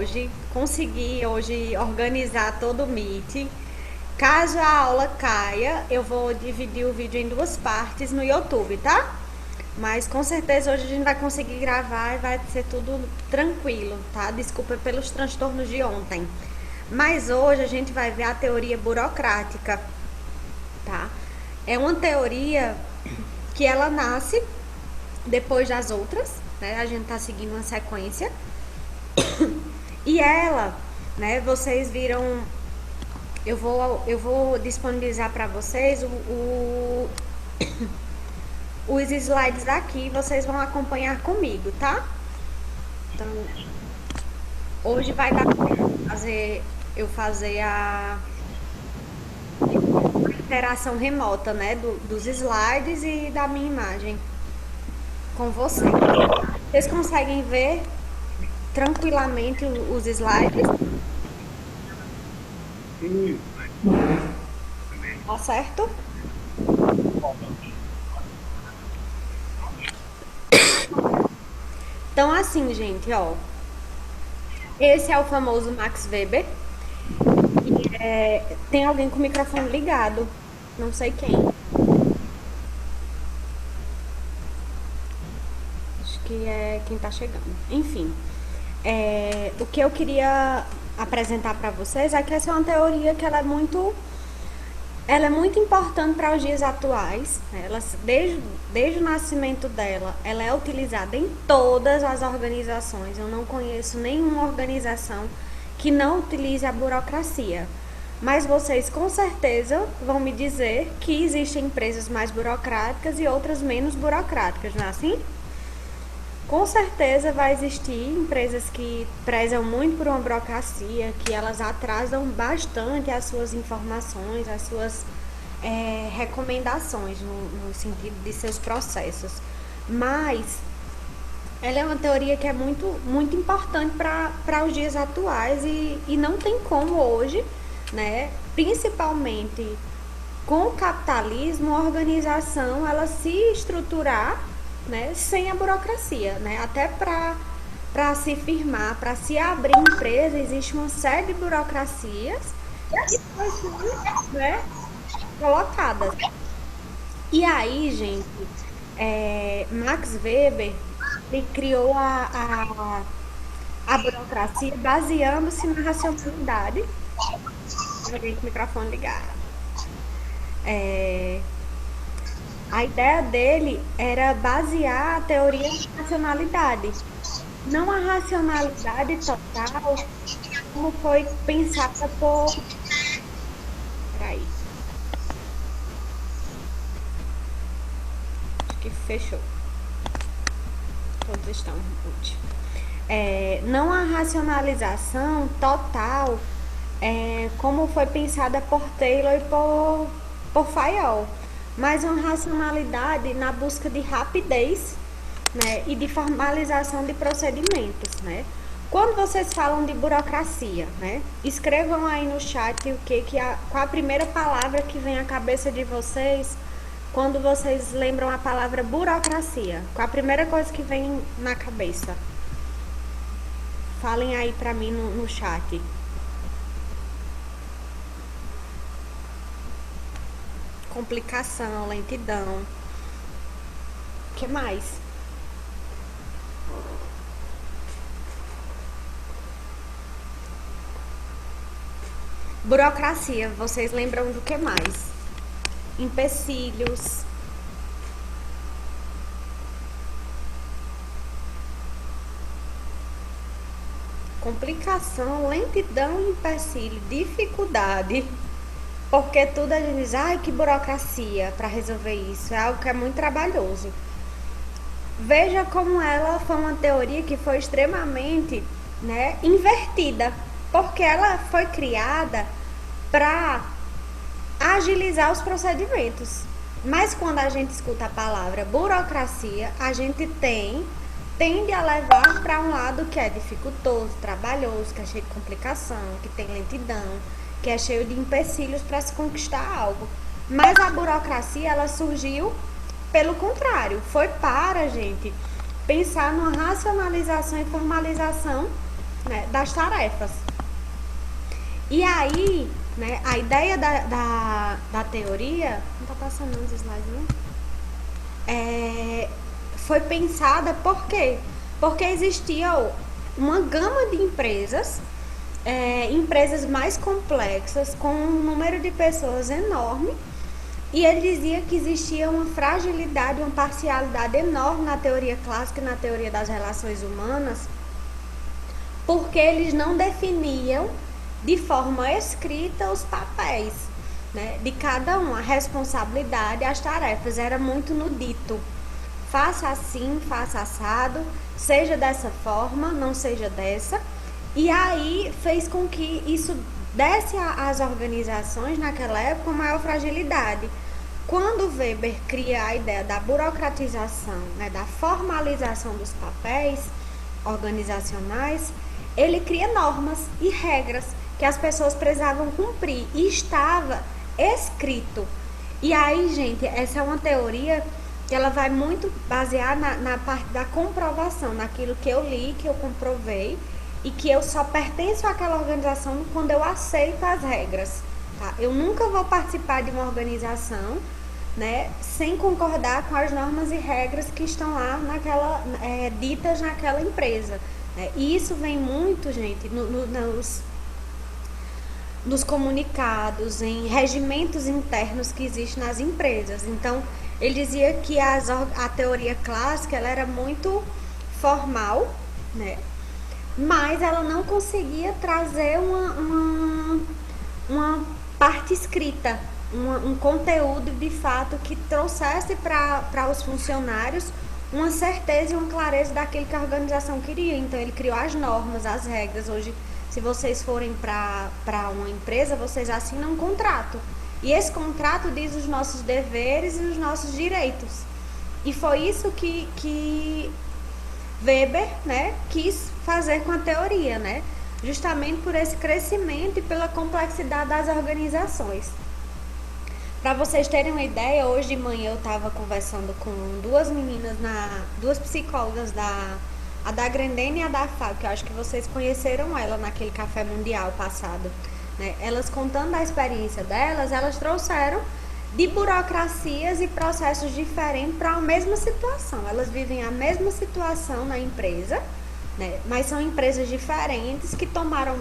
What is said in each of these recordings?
hoje, consegui hoje organizar todo o Meet. Caso a aula caia, eu vou dividir o vídeo em duas partes no YouTube, tá? Mas com certeza hoje a gente vai conseguir gravar e vai ser tudo tranquilo, tá? Desculpa pelos transtornos de ontem. Mas hoje a gente vai ver a teoria burocrática, tá? É uma teoria que ela nasce depois das outras, né? A gente tá seguindo uma sequência. E ela, né, vocês viram, eu vou disponibilizar para vocês os slides aqui, vocês vão acompanhar comigo, tá? Então, hoje vai dar pra eu fazer a interação remota, né, dos slides e da minha imagem com vocês. Vocês conseguem ver tranquilamente os slides? Tá certo? Então, assim, gente, ó. Esse é o famoso Max Weber. E, tem alguém com o microfone ligado. Não sei quem. Acho que é quem tá chegando. Enfim. O que eu queria apresentar para vocês é que essa é uma teoria que ela é muito importante para os dias atuais. Ela, desde o nascimento dela, ela é utilizada em todas as organizações. Eu não conheço nenhuma organização que não utilize a burocracia. Mas vocês com certeza vão me dizer que existem empresas mais burocráticas e outras menos burocráticas, não é assim? Com certeza vai existir empresas que prezam muito por uma burocracia, que elas atrasam bastante as suas informações, as suas recomendações no sentido de seus processos. Mas ela é uma teoria que é muito importante para os dias atuais e não tem como hoje, né, principalmente com o capitalismo, a organização ela se estruturar, né, sem a burocracia, né? Até para se firmar, para se abrir empresa, existe uma série de burocracias que são, né, colocadas. E aí, gente, Max Weber ele criou a burocracia baseando-se na racionalidade. Alguém com o microfone ligado. A ideia dele era basear a teoria na racionalidade, não a racionalidade total, como foi pensada por. Peraí. Acho que fechou. Todos estão mute. Não a racionalização total, como foi pensada por Taylor e por Fayol, mas uma racionalidade na busca de rapidez, né, e de formalização de procedimentos, né? Quando vocês falam de burocracia, né, escrevam aí no chat qual a primeira palavra que vem à cabeça de vocês quando vocês lembram a palavra burocracia. Qual a primeira coisa que vem na cabeça? Falem aí pra mim no chat. Complicação, lentidão. O que mais? Burocracia, vocês lembram do que mais? Empecilhos. Complicação, lentidão, empecilho, dificuldade. Porque tudo a gente diz, ai, que burocracia para resolver isso. É algo que é muito trabalhoso. Veja como ela foi uma teoria que foi extremamente, né, invertida. Porque ela foi criada para agilizar os procedimentos. Mas quando a gente escuta a palavra burocracia, a gente tende a levar para um lado que é dificultoso, trabalhoso, que é cheio de complicação, que tem lentidão, que é cheio de empecilhos para se conquistar algo. Mas a burocracia, ela surgiu pelo contrário, foi para, gente, pensar numa racionalização e formalização, né, das tarefas. E aí, né, a ideia da teoria, não tá passando nos slides, não? Foi pensada por quê? Porque existia uma gama de empresas, empresas mais complexas, com um número de pessoas enorme, e ele dizia que existia uma fragilidade, uma parcialidade enorme na teoria clássica e na teoria das relações humanas, porque eles não definiam de forma escrita os papéis, né, de cada um, a responsabilidade, as tarefas, era muito no dito. Faça assim, faça assado, seja dessa forma, não seja dessa. E aí fez com que isso desse às organizações naquela época uma maior fragilidade. Quando Weber cria a ideia da burocratização, né, da formalização dos papéis organizacionais, ele cria normas e regras que as pessoas precisavam cumprir, e estava escrito. E aí, gente, essa é uma teoria que ela vai muito basear na parte da comprovação, naquilo que eu li, que eu comprovei, e que eu só pertenço àquela organização quando eu aceito as regras. Tá? Eu nunca vou participar de uma organização, né, sem concordar com as normas e regras que estão lá ditas naquela empresa. Né? E isso vem muito, gente, nos comunicados, em regimentos internos que existem nas empresas. Então, ele dizia que a teoria clássica ela era muito formal, né? Mas ela não conseguia trazer uma parte escrita, um conteúdo de fato que trouxesse para os funcionários uma certeza e uma clareza daquilo que a organização queria. Então ele criou as normas, as regras. Hoje, se vocês forem para uma empresa, vocês assinam um contrato. E esse contrato diz os nossos deveres e os nossos direitos. E foi isso que Weber, né, quis fazer com a teoria, né? Justamente por esse crescimento e pela complexidade das organizações. Para vocês terem uma ideia, hoje de manhã eu estava conversando com duas meninas, duas psicólogas, a da Grendene e a da Fábio, que eu acho que vocês conheceram ela naquele café mundial passado. Né? Elas contando a experiência delas, elas trouxeram de burocracias e processos diferentes para a mesma situação. Elas vivem a mesma situação na empresa, né? Mas são empresas diferentes que tomaram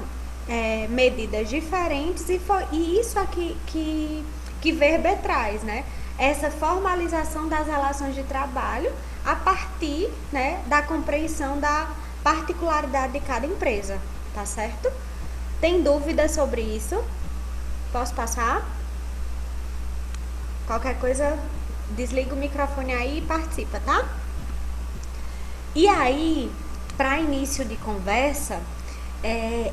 medidas diferentes e isso aqui que Weber traz, né? Essa formalização das relações de trabalho a partir, né, da compreensão da particularidade de cada empresa, tá certo? Tem dúvidas sobre isso? Posso passar? Qualquer coisa, desliga o microfone aí e participa, tá? E aí, para início de conversa,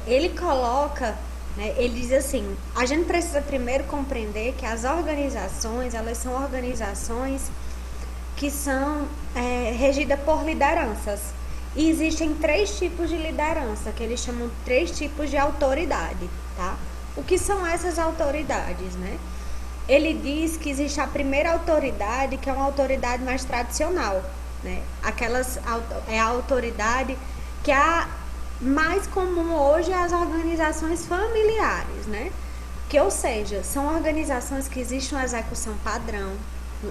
ele coloca, né, ele diz assim, a gente precisa primeiro compreender que as organizações, elas são organizações que são regidas por lideranças. E existem 3 tipos de liderança, que eles chamam 3 tipos de autoridade, tá? O que são essas autoridades, né? Ele diz que existe a primeira autoridade, que é uma autoridade mais tradicional, né? É a autoridade que é mais comum hoje às organizações familiares, né? Que, ou seja, são organizações que existe uma execução padrão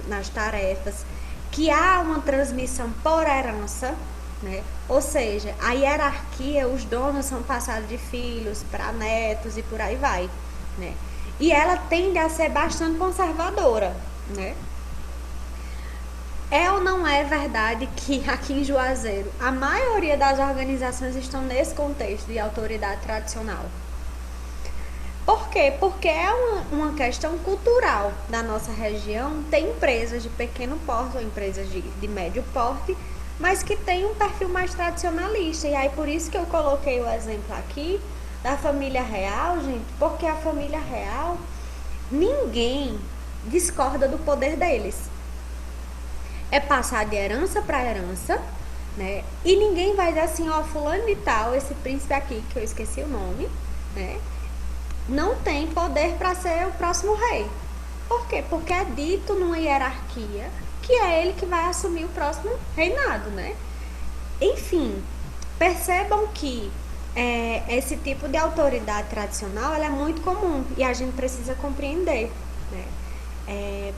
nas tarefas, que há uma transmissão por herança, né? Ou seja, a hierarquia, os donos são passados de filhos para netos e por aí vai, né? E ela tende a ser bastante conservadora, né? É ou não é verdade que aqui em Juazeiro a maioria das organizações estão nesse contexto de autoridade tradicional? Por quê? Porque é uma questão cultural da nossa região. Tem empresas de pequeno porte ou empresas de médio porte, mas que tem um perfil mais tradicionalista. E aí por isso que eu coloquei o exemplo aqui da família real, gente, porque a família real, ninguém discorda do poder deles. É passar de herança para herança, né? E ninguém vai dizer assim, ó, fulano de tal, esse príncipe aqui, que eu esqueci o nome, né? Não tem poder para ser o próximo rei. Por quê? Porque é dito numa hierarquia que é ele que vai assumir o próximo reinado, né? Enfim, percebam que esse tipo de autoridade tradicional ela é muito comum e a gente precisa compreender, né?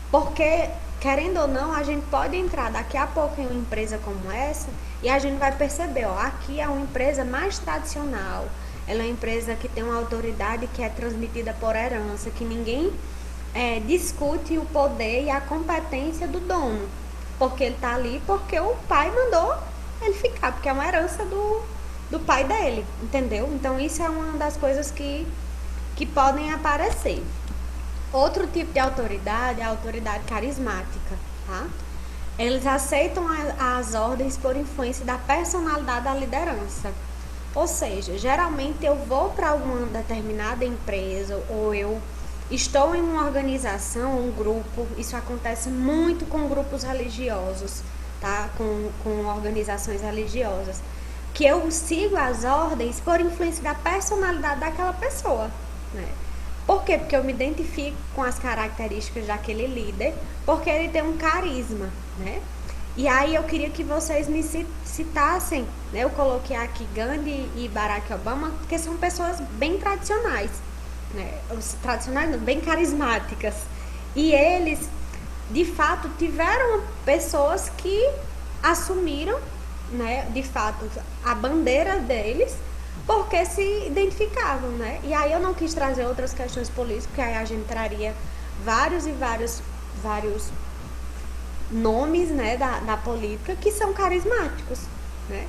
Porque, querendo ou não, a gente pode entrar daqui a pouco em uma empresa como essa e a gente vai perceber, ó, aqui é uma empresa mais tradicional, ela é uma empresa que tem uma autoridade que é transmitida por herança, que ninguém discute o poder e a competência do dono, porque ele está ali porque o pai mandou ele ficar, porque é uma herança do pai dele, entendeu? Então isso é uma das coisas que podem aparecer. Outro tipo de autoridade é a autoridade carismática, tá? Eles aceitam as ordens por influência da personalidade da liderança. Ou seja, geralmente eu vou para alguma determinada empresa ou eu estou em uma organização, um grupo, isso acontece muito com grupos religiosos, tá? Com organizações religiosas, que eu sigo as ordens por influência da personalidade daquela pessoa, né? Por quê? Porque eu me identifico com as características daquele líder, porque ele tem um carisma, né? E aí eu queria que vocês me citassem, né? Eu coloquei aqui Gandhi e Barack Obama, porque são pessoas bem tradicionais, né? Os tradicionais, bem carismáticas. E eles, de fato, tiveram pessoas que assumiram, né, de fato, a bandeira deles, porque se identificavam, né? E aí eu não quis trazer outras questões políticas, porque aí a gente traria vários nomes, né, da política que são carismáticos, né?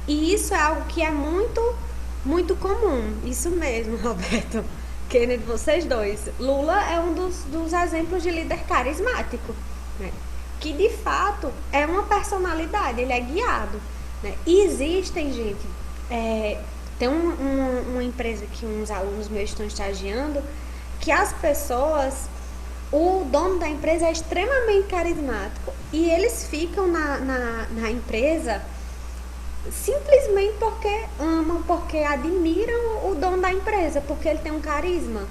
E isso é algo que é muito comum. Isso mesmo, Roberto. Kennedy, vocês dois. Lula é um dos exemplos de líder carismático, né? Que de fato é uma personalidade, ele é guiado, né? E existem, gente, tem uma empresa que uns alunos meus estão estagiando, que as pessoas, o dono da empresa é extremamente carismático e eles ficam na empresa simplesmente porque amam, porque admiram o dono da empresa, porque ele tem um carisma,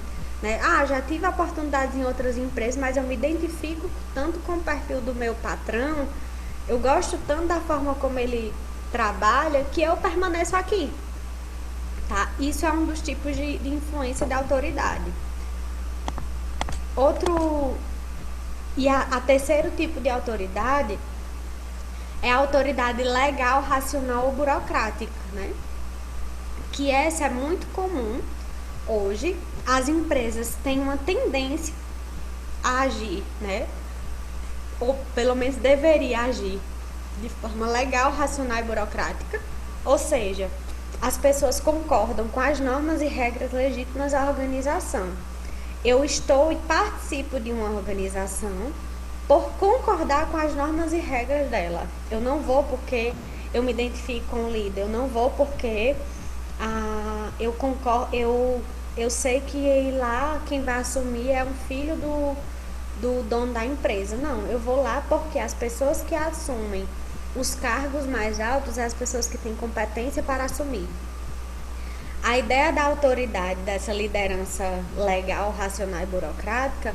né? Já tive oportunidades em outras empresas, mas eu me identifico tanto com o perfil do meu patrão, eu gosto tanto da forma como ele trabalha, que eu permaneço aqui, tá? Isso é um dos tipos de influência da autoridade. A terceiro tipo de autoridade é a autoridade legal, racional ou burocrática, né? Que essa é muito comum hoje. As empresas têm uma tendência a agir, né? Ou pelo menos deveria agir de forma legal, racional e burocrática. Ou seja, as pessoas concordam com as normas e regras legítimas da organização. Eu estou e participo de uma organização por concordar com as normas e regras dela. Eu não vou porque eu me identifico com o líder, eu não vou porque eu concordo, eu sei que lá quem vai assumir é um filho do dono da empresa. Não, eu vou lá porque as pessoas que assumem os cargos mais altos são as pessoas que têm competência para assumir. A ideia da autoridade, dessa liderança legal, racional e burocrática,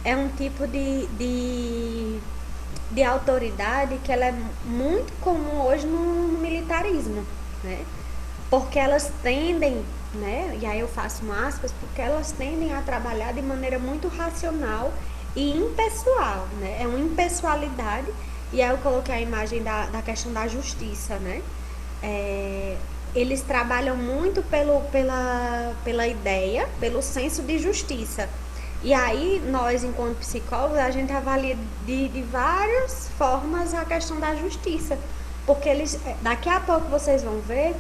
é um tipo de autoridade que ela é muito comum hoje no militarismo, né? Porque elas tendem, né? E aí eu faço aspas, porque elas tendem a trabalhar de maneira muito racional e impessoal, né? É uma impessoalidade, e aí eu coloquei a imagem da questão da justiça, né? Eles trabalham muito pela ideia, pelo senso de justiça. E aí, nós, enquanto psicólogos, a gente avalia de várias formas a questão da justiça. Porque daqui a pouco vocês vão ver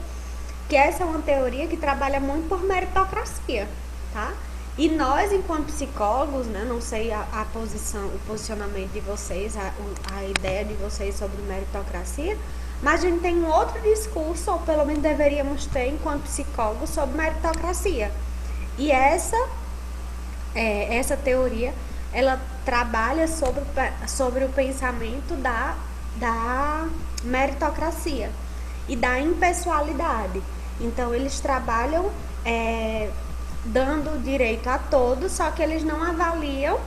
que essa é uma teoria que trabalha muito por meritocracia, tá? E nós, enquanto psicólogos, né, não sei a posição, o posicionamento de vocês, a ideia de vocês sobre meritocracia, mas a gente tem um outro discurso, ou pelo menos deveríamos ter, enquanto psicólogos, sobre meritocracia. E essa teoria, ela trabalha sobre o pensamento da meritocracia e da impessoalidade. Então, eles trabalham dando direito a todos, só que eles não avaliam,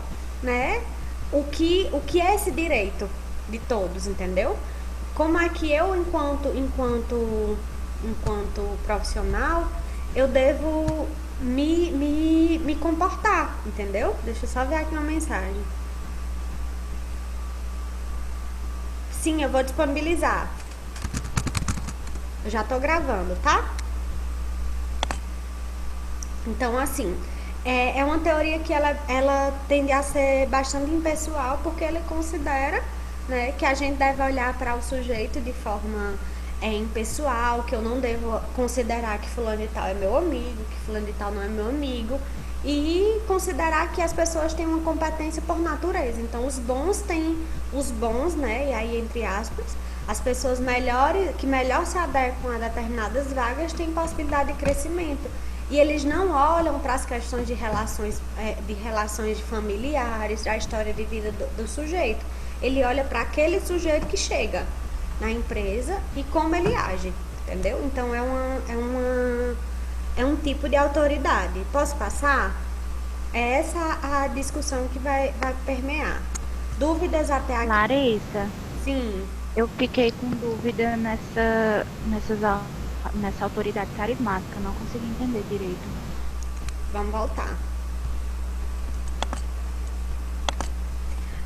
né, o que é esse direito de todos, entendeu? Como é que eu, enquanto enquanto profissional, eu devo me comportar, entendeu? Deixa eu só ver aqui uma mensagem. Sim, eu vou disponibilizar. Eu já tô gravando, tá? Então, assim, é uma teoria que ela tende a ser bastante impessoal, porque ele considera, né, que a gente deve olhar para o sujeito de forma impessoal, que eu não devo considerar que fulano de tal é meu amigo, que fulano de tal não é meu amigo, e considerar que as pessoas têm uma competência por natureza. Então, os bons têm os bons, né, e aí entre aspas, as pessoas melhores, que melhor se adequam a determinadas vagas têm possibilidade de crescimento. E eles não olham para as questões de relações familiares, da história de vida do sujeito. Ele olha para aquele sujeito que chega na empresa e como ele age, entendeu? Então é um tipo de autoridade. Posso passar? É essa a discussão que vai permear. Dúvidas até aqui? Larissa, Sim, eu fiquei com dúvida nessa autoridade carismática, não consegui entender direito. vamos voltar.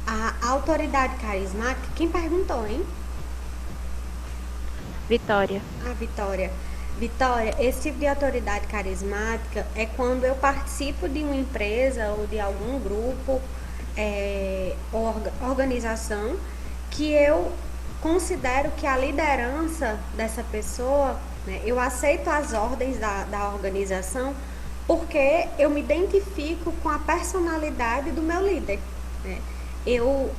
A autoridade carismática, quem perguntou, hein? Vitória. Ah, Vitória. Vitória, esse tipo de autoridade carismática é quando eu participo de uma empresa ou de algum grupo ou organização que eu considero que a liderança dessa pessoa, né, eu aceito as ordens da organização porque eu me identifico com a personalidade do meu líder. Né? Eu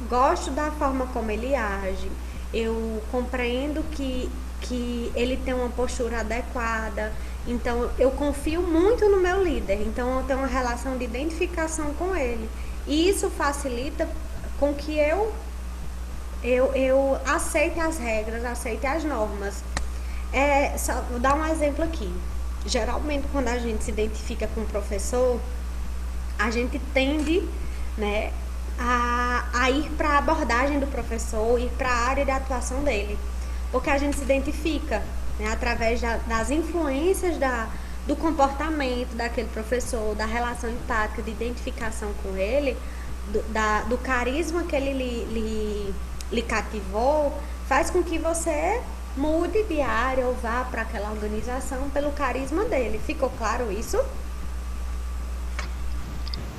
gosto da forma como ele age, eu compreendo que ele tem uma postura adequada, então eu confio muito no meu líder, então eu tenho uma relação de identificação com ele. E isso facilita com que eu aceite as regras, aceite as normas. Vou dar um exemplo aqui. Geralmente, quando a gente se identifica com o professor, a gente tende, né, a ir para a abordagem do professor, ir para a área de atuação dele, porque a gente se identifica, né, através das influências do comportamento daquele professor, da relação empática, de identificação com ele, do carisma que ele lhe cativou, faz com que você mude de área ou vá para aquela organização pelo carisma dele. Ficou claro isso?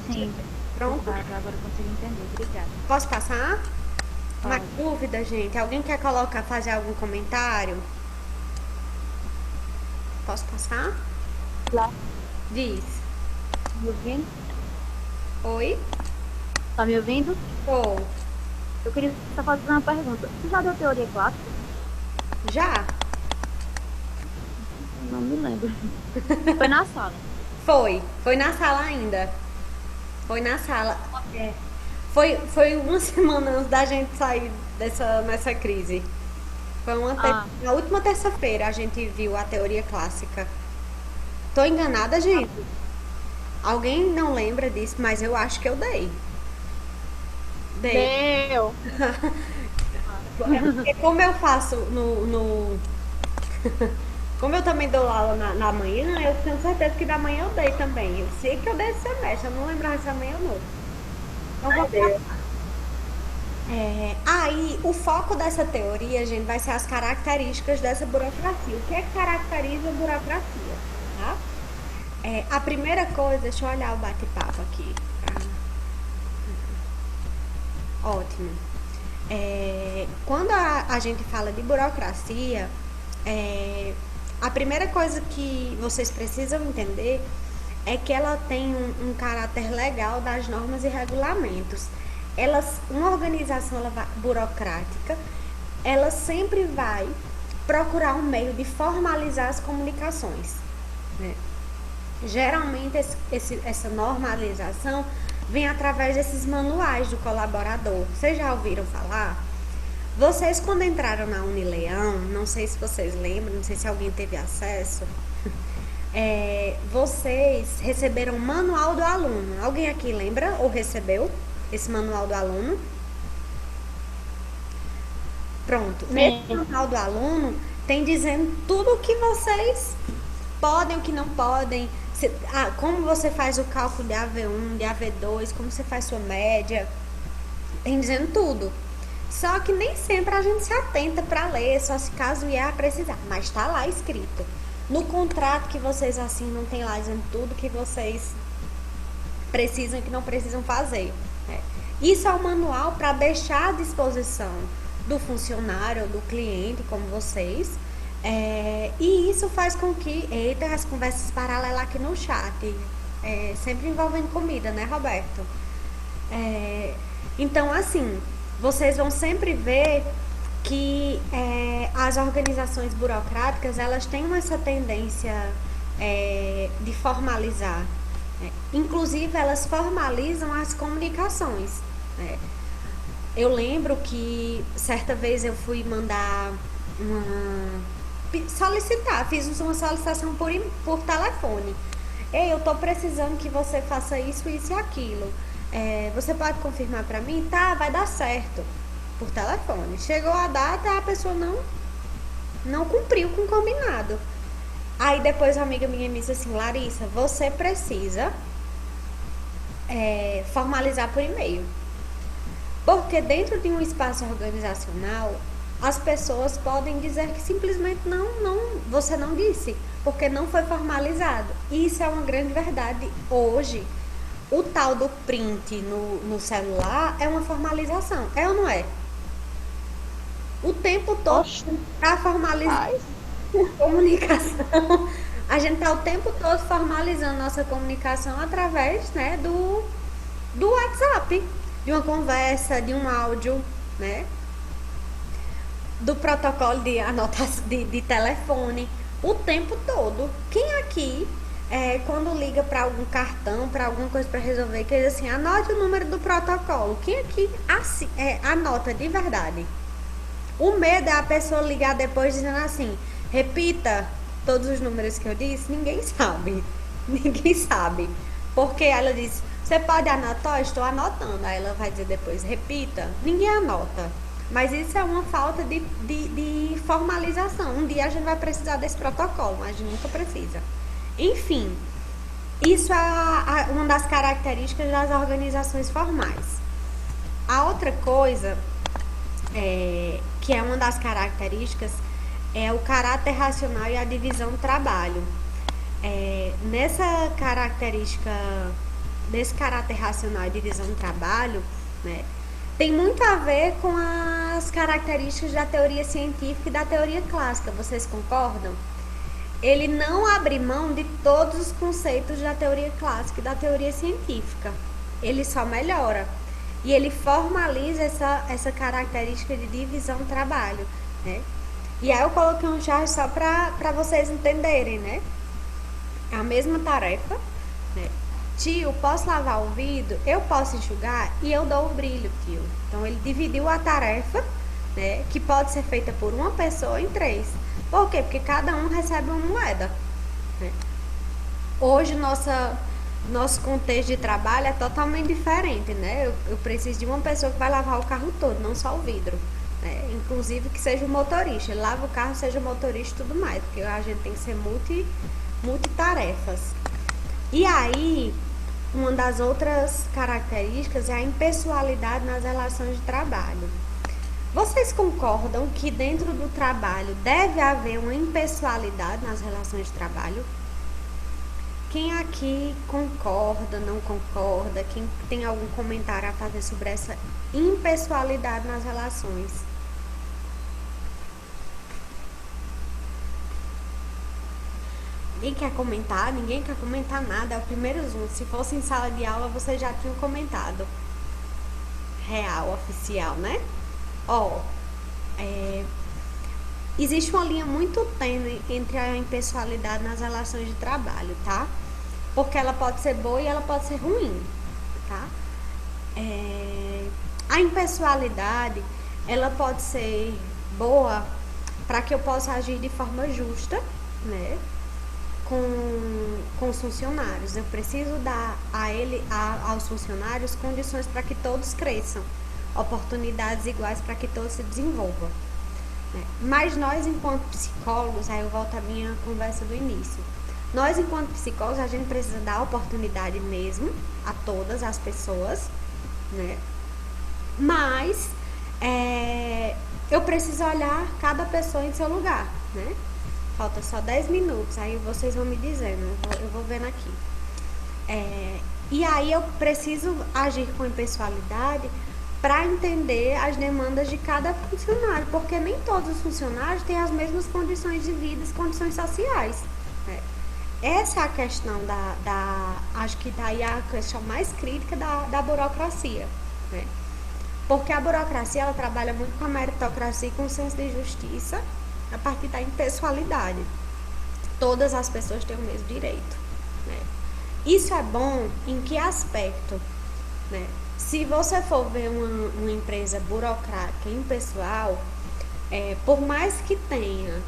Sim, ficou Pronto? claro, agora eu consigo entender. Obrigada. Posso passar? Uma Pode. dúvida, gente? Alguém quer fazer algum comentário? Posso passar? Lá, Diz. me ouvindo? Oi? Tá me ouvindo? Ou Eu queria só fazer uma pergunta. Você já deu teoria clássica? já? Não me lembro. Foi na sala. Foi na sala ainda. Foi na sala. É. Foi uma semana antes da gente sair nessa crise. Ah, Na última terça-feira a gente viu a teoria clássica. Tô enganada, gente? Alguém não lembra disso, mas eu acho que eu dei. Dei. deu. É porque como eu faço como eu também dou aula na manhã, eu tenho certeza que da manhã eu dei também. Eu sei que eu dei esse semestre, eu não lembrava se amanhã ou não. Então vou aí, o foco dessa teoria, gente, vai ser as características dessa burocracia. O que é que caracteriza a burocracia? Tá? A primeira coisa, deixa eu olhar o bate-papo aqui. Ótimo. Quando a gente fala de burocracia, a primeira coisa que vocês precisam entender é que ela tem um caráter legal das normas e regulamentos. Uma organização burocrática, ela sempre vai procurar um meio de formalizar as comunicações. Né? Geralmente essa normalização vem através desses manuais do colaborador. Vocês já ouviram falar? Vocês, quando entraram na Unileão, não sei se vocês lembram, não sei se alguém teve acesso, vocês receberam o manual do aluno. Alguém aqui lembra ou recebeu esse manual do aluno? Pronto. Nesse Sim. manual do aluno Tem dizendo tudo o que vocês podem, o que não podem, como você faz o cálculo de AV1, de AV2, como você faz sua média, tem dizendo tudo. Só que nem sempre a gente se atenta para ler, só se caso ia precisar, mas está lá escrito. No contrato que vocês assinam tem lá dizendo tudo que vocês precisam e que não precisam fazer. Né? Isso é um manual para deixar à disposição do funcionário ou do cliente, como vocês. E isso faz com que... Eita, as conversas paralelas aqui no chat. Sempre envolvendo comida, né, Roberto? Então, assim, vocês vão sempre ver que as organizações burocráticas, elas têm essa tendência de formalizar. Inclusive, elas formalizam as comunicações. Eu lembro que certa vez eu fui mandar fiz uma solicitação por telefone. Ei, eu tô precisando que você faça isso e aquilo. Você pode confirmar pra mim? Tá, vai dar certo. Por telefone. Chegou a data, a pessoa não cumpriu com o combinado. Aí depois uma amiga minha me disse assim, Larissa, você precisa formalizar por e-mail. Porque dentro de um espaço organizacional, as pessoas podem dizer que simplesmente você não disse, porque não foi formalizado. E isso é uma grande verdade hoje. O tal do print no celular é uma formalização, é ou não é? O tempo todo para formalizar comunicação. A gente está o tempo todo formalizando nossa comunicação através, né, do WhatsApp, de uma conversa, de um áudio, né? Do protocolo de anotação de telefone, o tempo todo. Quem aqui, quando liga para algum cartão, para alguma coisa para resolver, que diz assim, anote o número do protocolo. Quem aqui anota de verdade? O medo é a pessoa ligar depois dizendo assim, repita todos os números que eu disse. Ninguém sabe. Ninguém sabe. Porque ela diz, você pode anotar? Estou anotando. Aí ela vai dizer depois, repita. Ninguém anota. Mas isso é uma falta de formalização. Um dia a gente vai precisar desse protocolo, mas a gente nunca precisa. Enfim, isso é uma das características das organizações formais. A outra coisa, que é uma das características, é o caráter racional e a divisão do trabalho. Nessa característica, desse caráter racional e divisão do trabalho, né, tem muito a ver com as características da teoria científica e da teoria clássica, vocês concordam? Ele não abre mão de todos os conceitos da teoria clássica e da teoria científica. Ele só melhora. E ele formaliza essa característica de divisão do trabalho, né? E aí eu coloquei um chart só para vocês entenderem, né? É a mesma tarefa, né? Tio, posso lavar o vidro? Eu posso enxugar? E eu dou o brilho, tio. Então, ele dividiu a tarefa, né? Que pode ser feita por uma pessoa em 3. Por quê? Porque cada um recebe uma moeda, né? Hoje, nosso contexto de trabalho é totalmente diferente, né? Eu preciso de uma pessoa que vai lavar o carro todo, não só o vidro, né? Inclusive que seja o motorista. Ele lava o carro, seja o motorista e tudo mais, porque a gente tem que ser multitarefas. E aí, uma das outras características é a impessoalidade nas relações de trabalho. Vocês concordam que dentro do trabalho deve haver uma impessoalidade nas relações de trabalho? Quem aqui concorda, não concorda? Quem tem algum comentário a fazer sobre essa impessoalidade nas relações? Ninguém quer comentar? Ninguém quer comentar nada. É o primeiro Zoom. Se fosse em sala de aula, vocês já tinham comentado. Real, oficial, né? Existe uma linha muito tênue entre a impessoalidade nas relações de trabalho, tá? Porque ela pode ser boa e ela pode ser ruim, tá? A impessoalidade, ela pode ser boa para que eu possa agir de forma justa, né? Com os funcionários. Eu preciso dar aos funcionários condições para que todos cresçam, oportunidades iguais para que todos se desenvolvam. né? Mas nós, enquanto psicólogos, aí eu volto à minha conversa do início, nós, enquanto psicólogos, a gente precisa dar oportunidade mesmo a todas as pessoas, né? Mas eu preciso olhar cada pessoa em seu lugar, né? Falta só 10 minutos, aí vocês vão me dizendo, eu vou vendo aqui. E aí eu preciso agir com impessoalidade para entender as demandas de cada funcionário, porque nem todos os funcionários têm as mesmas condições de vida, condições sociais, né? Essa é a questão acho que daí a questão mais crítica da burocracia, né? Porque a burocracia, ela trabalha muito com a meritocracia e com o senso de justiça a partir da impessoalidade. Todas as pessoas têm o mesmo direito, né? Isso é bom em que aspecto, né? Se você for ver uma empresa burocrática e impessoal, por mais que tenha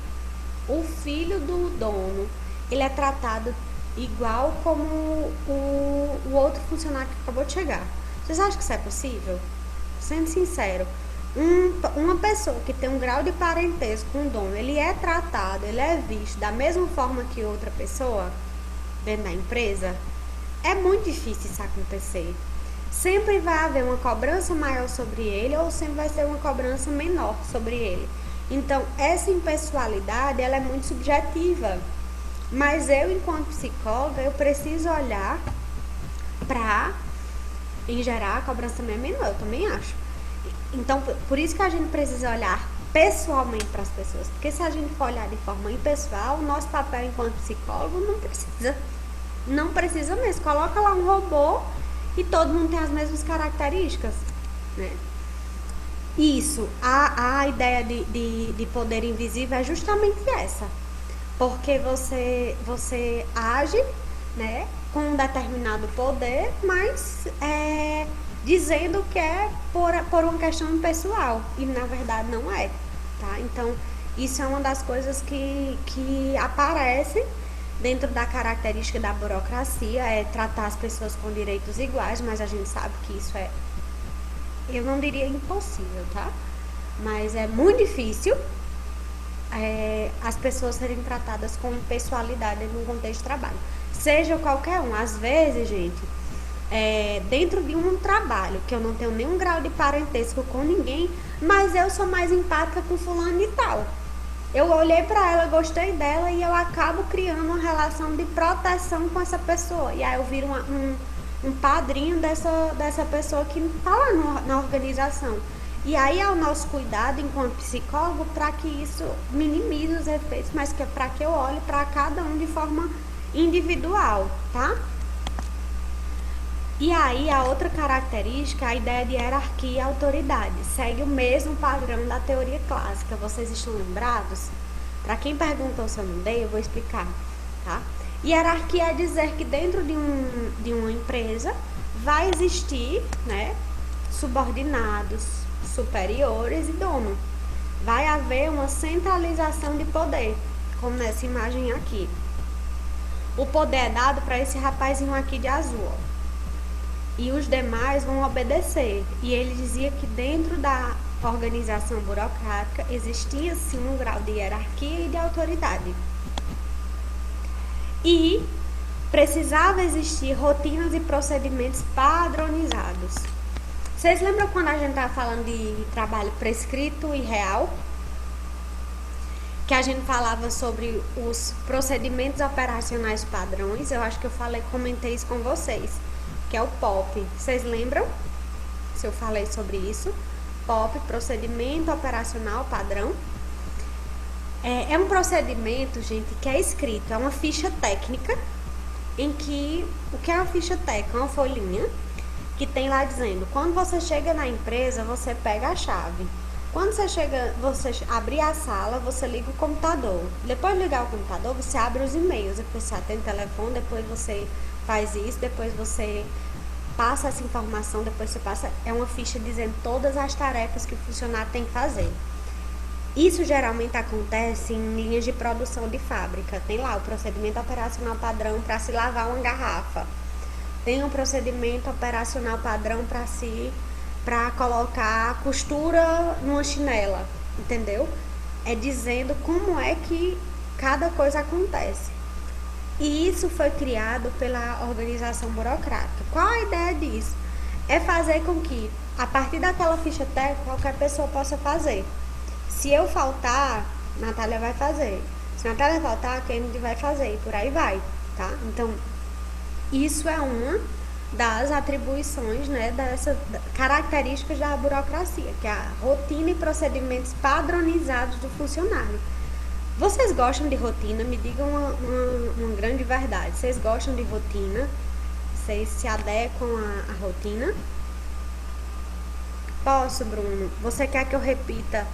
o filho do dono, ele é tratado igual como o outro funcionário que acabou de chegar. Vocês acham que isso é possível? Sendo sincero, uma pessoa que tem um grau de parentesco com o dono, ele é tratado, ele é visto da mesma forma que outra pessoa dentro da empresa? É muito difícil isso acontecer. Sempre vai haver uma cobrança maior sobre ele ou sempre vai ser uma cobrança menor sobre ele. Então, essa impessoalidade, ela é muito subjetiva. Mas eu, enquanto psicóloga, eu preciso olhar para, em geral, a cobrança também é menor, eu também acho. Então, por isso que a gente precisa olhar pessoalmente para as pessoas. Porque se a gente for olhar de forma impessoal, o nosso papel enquanto psicólogo não precisa mesmo. Coloca lá um robô e todo mundo tem as mesmas características, né? Isso, a ideia de poder invisível é justamente essa. Porque você age, né, com um determinado poder, mas dizendo que é por uma questão impessoal. E na verdade não é, tá? Então, isso é uma das coisas que aparece dentro da característica da burocracia, é tratar as pessoas com direitos iguais, mas a gente sabe que isso eu não diria impossível, tá? Mas é muito difícil as pessoas serem tratadas com impessoalidade no contexto de trabalho. Seja qualquer um. Às vezes, gente, dentro de um trabalho que eu não tenho nenhum grau de parentesco com ninguém, mas eu sou mais empática com fulano e tal. Eu olhei pra ela, gostei dela e eu acabo criando uma relação de proteção com essa pessoa. E aí eu viro um padrinho dessa pessoa que tá lá na organização. E aí é o nosso cuidado enquanto psicólogo para que isso minimize os efeitos, mas que para que eu olhe para cada um de forma individual, tá? E aí a outra característica, a ideia de hierarquia e autoridade, segue o mesmo padrão da teoria clássica. Vocês estão lembrados? Para quem perguntou se eu não dei, eu vou explicar, tá? Hierarquia é dizer que dentro de uma empresa vai existir, né, subordinados, superiores e dono. Vai haver uma centralização de poder, como nessa imagem aqui. O poder é dado para esse rapazinho aqui de azul, ó. E os demais vão obedecer. E ele dizia que dentro da organização burocrática existia sim um grau de hierarquia e de autoridade. E precisava existir rotinas e procedimentos padronizados. Vocês lembram quando a gente estava falando de trabalho prescrito e real? Que a gente falava sobre os procedimentos operacionais padrões. Eu acho que comentei isso com vocês, que é o POP. Vocês lembram? Se eu falei sobre isso? POP, procedimento operacional padrão. É um procedimento, gente, que é escrito, é uma ficha técnica, em que, o que é uma ficha técnica? Uma folhinha, que tem lá dizendo, quando você chega na empresa, você pega a chave. Quando você abrir a sala, você liga o computador. Depois de ligar o computador, você abre os e-mails, depois você atende o telefone, depois você faz isso, depois você passa essa informação, depois você passa... É uma ficha dizendo todas as tarefas que o funcionário tem que fazer. Isso geralmente acontece em linhas de produção de fábrica. Tem lá o procedimento operacional padrão para se lavar uma garrafa. Tem um procedimento operacional padrão para colocar costura numa chinela, entendeu? é dizendo como é que cada coisa acontece. E isso foi criado pela organização burocrática. Qual a ideia disso? É fazer com que, a partir daquela ficha técnica, qualquer pessoa possa fazer. Se eu faltar, Natália vai fazer. Se Natália faltar, a Kennedy vai fazer. E por aí vai, tá? Então, isso é uma das atribuições, né, dessas características da burocracia, que é a rotina e procedimentos padronizados do funcionário. Vocês gostam de rotina? Me digam uma grande verdade. Vocês gostam de rotina? Vocês se adequam à rotina? Posso, Bruno? Você quer que eu repita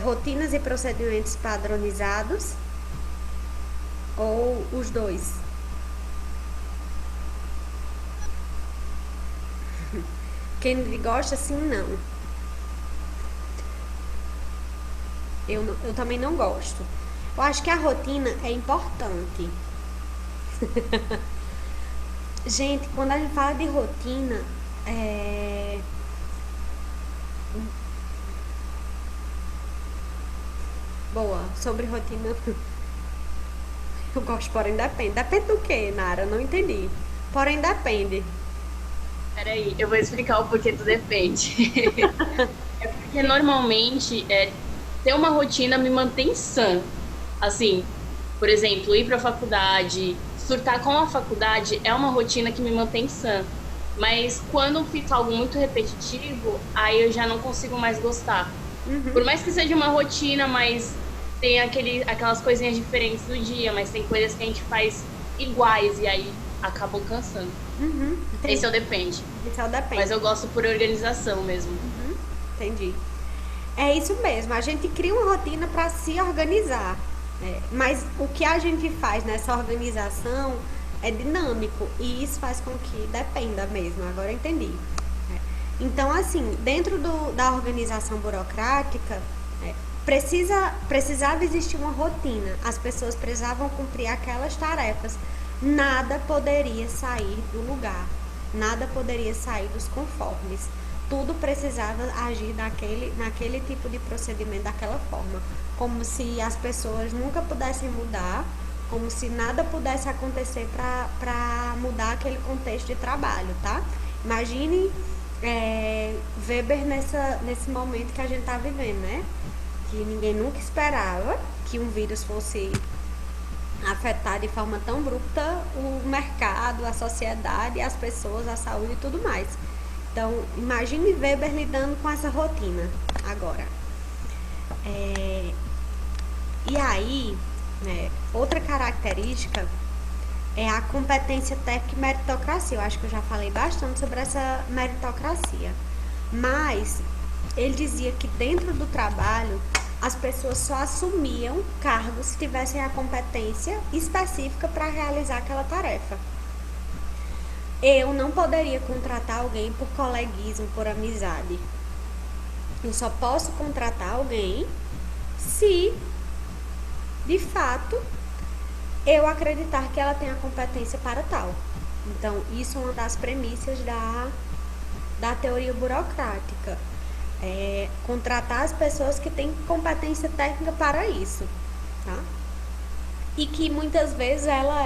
rotinas e procedimentos padronizados? Ou os dois? Quem gosta, sim, não. Eu também não gosto. Eu acho que a rotina é importante. Gente, quando a gente fala de rotina, boa, sobre rotina, eu gosto, porém depende. Depende do que, Nara? Não entendi. Porém depende. Peraí, eu vou explicar o porquê do depende. É porque normalmente ter uma rotina me mantém sã. Assim, por exemplo, ir para a faculdade, surtar com a faculdade é uma rotina que me mantém sã. Mas quando fica algo muito repetitivo, aí eu já não consigo mais gostar. Por mais que seja uma rotina, mas tem aquelas coisinhas diferentes do dia, mas tem coisas que a gente faz iguais e aí acabam cansando. Esse é o depende. Esse é o depende. Mas eu gosto por organização mesmo. Entendi. É isso mesmo, a gente cria uma rotina para se organizar, né? Mas o que a gente faz nessa organização é dinâmico e isso faz com que dependa mesmo, agora eu entendi. Então, assim, dentro da organização burocrática, precisava existir uma rotina, as pessoas precisavam cumprir aquelas tarefas, nada poderia sair do lugar, nada poderia sair dos conformes. Tudo precisava agir naquele tipo de procedimento, daquela forma. Como se as pessoas nunca pudessem mudar, como se nada pudesse acontecer para mudar aquele contexto de trabalho, tá? Imagine Weber nesse momento que a gente está vivendo, né? Que ninguém nunca esperava que um vírus fosse afetar de forma tão abrupta o mercado, a sociedade, as pessoas, a saúde e tudo mais. Então, imagine Weber lidando com essa rotina agora. E aí, outra característica é a competência técnica e meritocracia. Eu acho que eu já falei bastante sobre essa meritocracia. Mas ele dizia que dentro do trabalho as pessoas só assumiam cargos se tivessem a competência específica para realizar aquela tarefa. Eu não poderia contratar alguém por coleguismo, por amizade. Eu só posso contratar alguém se, de fato, eu acreditar que ela tem a competência para tal. Então, isso é uma das premissas da teoria burocrática. Contratar as pessoas que têm competência técnica para isso, tá? E que muitas vezes ela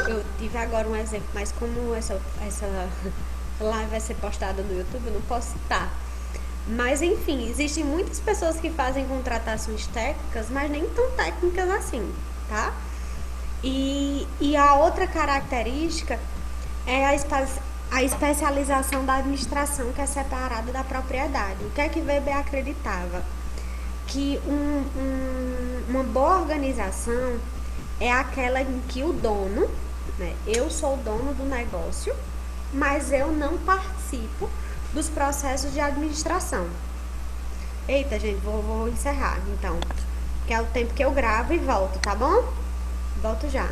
eu tive agora um exemplo, mas como essa live vai ser postada no YouTube, eu não posso citar. Mas enfim, existem muitas pessoas que fazem contratações técnicas, mas nem tão técnicas assim, tá? E a outra característica é a especialização da administração, que é separada da propriedade. O que é que Weber acreditava? Que uma boa organização é aquela em que o dono, eu sou o dono do negócio, mas eu não participo dos processos de administração. Eita, gente, vou encerrar, então, que é o tempo que eu gravo e volto, tá bom? Volto já.